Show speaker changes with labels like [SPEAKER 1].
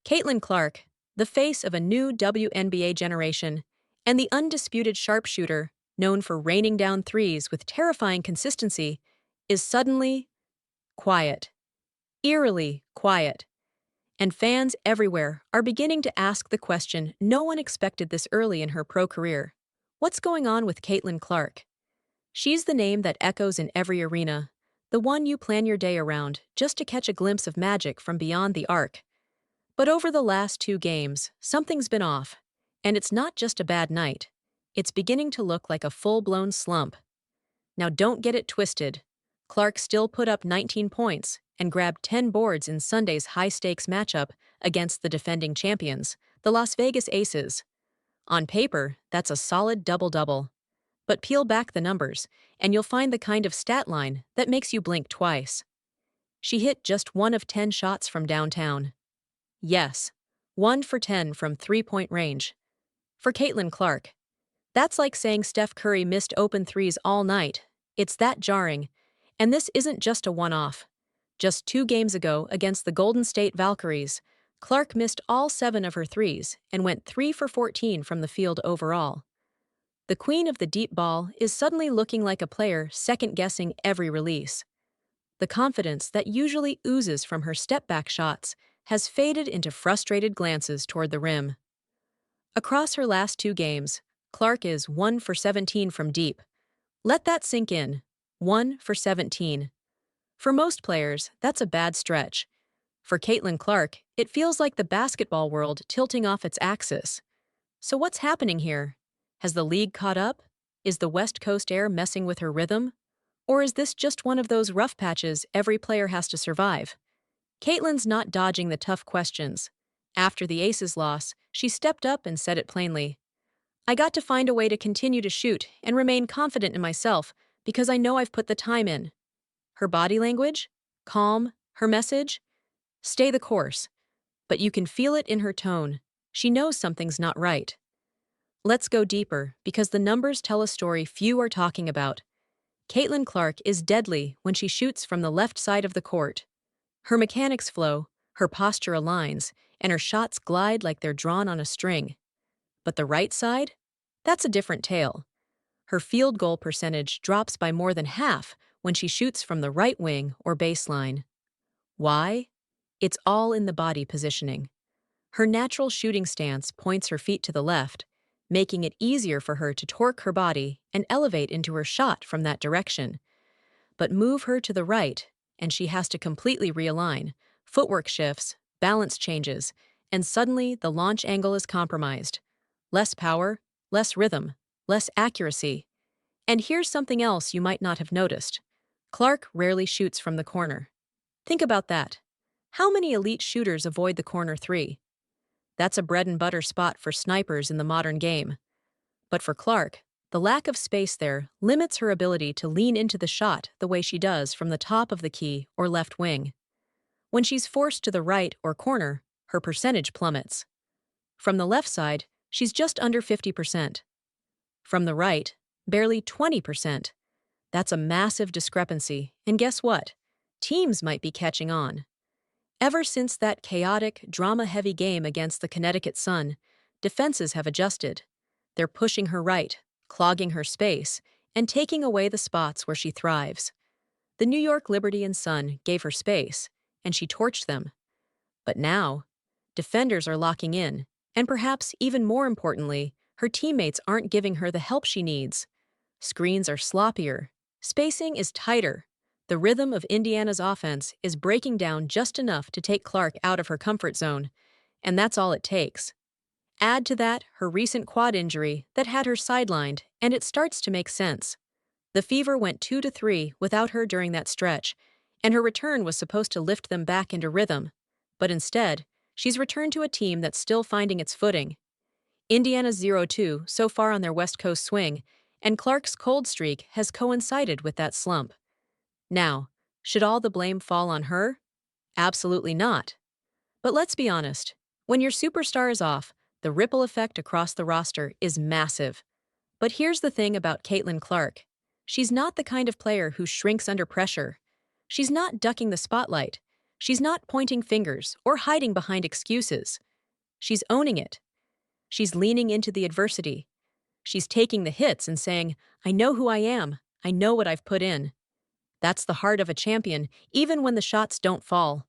[SPEAKER 1] Caitlin Clark, the face of a new WNBA generation, and the undisputed sharpshooter, known for raining down threes with terrifying consistency, is suddenly quiet, eerily quiet. And fans everywhere are beginning to ask the question no one expected this early in her pro career. What's going on with Caitlin Clark? She's the name that echoes in every arena, the one you plan your day around just to catch a glimpse of magic from beyond the arc. But over the last two games, something's been off. And it's not just a bad night. It's beginning to look like a full-blown slump. Now don't get it twisted. Clark still put up 19 points and grabbed 10 boards in Sunday's high-stakes matchup against the defending champions, the Las Vegas Aces. On paper, that's a solid double-double. But peel back the numbers, and you'll find the kind of stat line that makes you blink twice. She hit just 1 of 10 shots from downtown. Yes, 1 for 10 from three-point range. For Caitlin Clark, that's like saying Steph Curry missed open threes all night. It's that jarring. And this isn't just a one-off. Just 2 games ago against the Golden State Valkyries, Clark missed all 7 of her threes and went 3 for 14 from the field overall. The queen of the deep ball is suddenly looking like a player second-guessing every release. The confidence that usually oozes from her step-back shots has faded into frustrated glances toward the rim. Across her last 2 games, Clark is 1 for 17 from deep. Let that sink in. 1 for 17. For most players, that's a bad stretch. For Caitlin Clark, it feels like the basketball world tilting off its axis. So what's happening here? Has the league caught up? Is the West Coast air messing with her rhythm? Or is this just one of those rough patches every player has to survive? Caitlin's not dodging the tough questions. After the Aces loss, she stepped up and said it plainly. I got to find a way to continue to shoot and remain confident in myself because I know I've put the time in. Her body language? Calm. Her message? Stay the course. But you can feel it in her tone. She knows something's not right. Let's go deeper because the numbers tell a story few are talking about. Caitlin Clark is deadly when she shoots from the left side of the court. Her mechanics flow, her posture aligns, and her shots glide like they're drawn on a string. But the right side? That's a different tale. Her field goal percentage drops by more than half when she shoots from the right wing or baseline. Why? It's all in the body positioning. Her natural shooting stance points her feet to the left, making it easier for her to torque her body and elevate into her shot from that direction. But move her to the right, and she has to completely realign. Footwork shifts, balance changes, and suddenly the launch angle is compromised. Less power, less rhythm, less accuracy. And here's something else you might not have noticed. Clark rarely shoots from the corner. Think about that. How many elite shooters avoid the corner 3? That's a bread-and-butter spot for snipers in the modern game. But for Clark, the lack of space there limits her ability to lean into the shot the way she does from the top of the key or left wing. When she's forced to the right or corner, her percentage plummets. From the left side, she's just under 50%. From the right, barely 20%. That's a massive discrepancy, and guess what? Teams might be catching on. Ever since that chaotic, drama-heavy game against the Connecticut Sun, defenses have adjusted. They're pushing her right, clogging her space, and taking away the spots where she thrives. The New York Liberty and Sun gave her space, and she torched them. But now, defenders are locking in, and perhaps even more importantly, her teammates aren't giving her the help she needs. Screens are sloppier. Spacing is tighter. The rhythm of Indiana's offense is breaking down just enough to take Clark out of her comfort zone, and that's all it takes. Add to that her recent quad injury that had her sidelined, and it starts to make sense. The Fever went 2-3 without her during that stretch, and her return was supposed to lift them back into rhythm. But instead, she's returned to a team that's still finding its footing. Indiana's 0-2 so far on their West Coast swing, and Clark's cold streak has coincided with that slump. Now, should all the blame fall on her? Absolutely not. But let's be honest, when your superstar is off, the ripple effect across the roster is massive. But here's the thing about Caitlin Clark. She's not the kind of player who shrinks under pressure. She's not ducking the spotlight. She's not pointing fingers or hiding behind excuses. She's owning it. She's leaning into the adversity. She's taking the hits and saying, I know who I am. I know what I've put in. That's the heart of a champion, even when the shots don't fall.